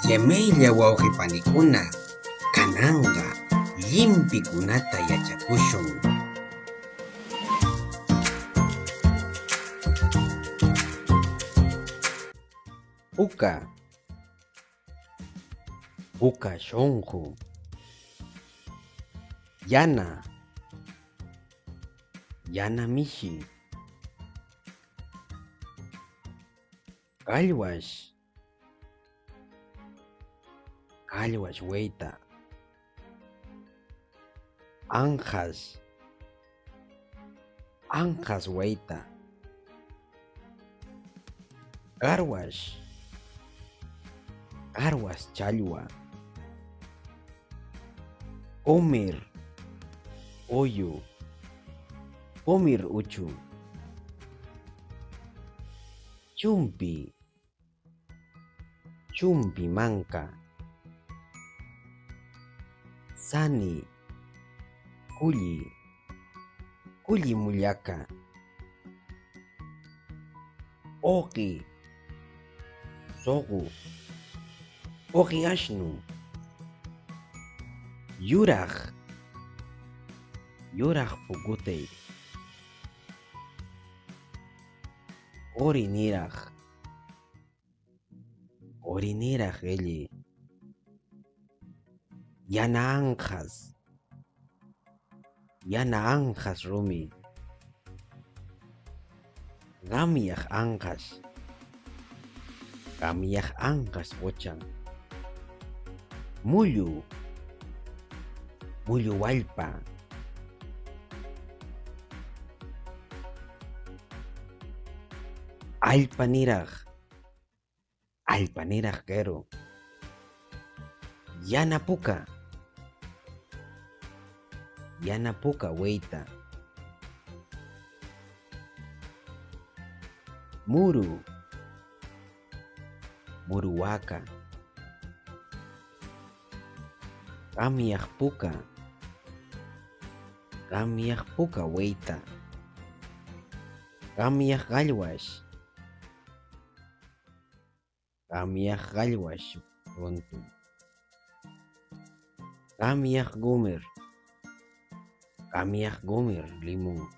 Llamaylla wawqipanikuna kananqa llimp'ikunata yachakushun. Puka shunqu, yana mishi, qallwash wayta, anqas wayta, qarwash challwa, qumir uchu, chumpi manka, sani, kulli mullaka, oqi soqu, oqi ashnu, yuraq pukutay, oriniraq qhilli, yana anqas rumi, qamyaq anqas qucha, mullu wallpa, allpaniraq q'eru, yana puka wayta, muru waka, qamyaq puka wayta, qamyaq qallwash runtu, qamyaq qumir limun.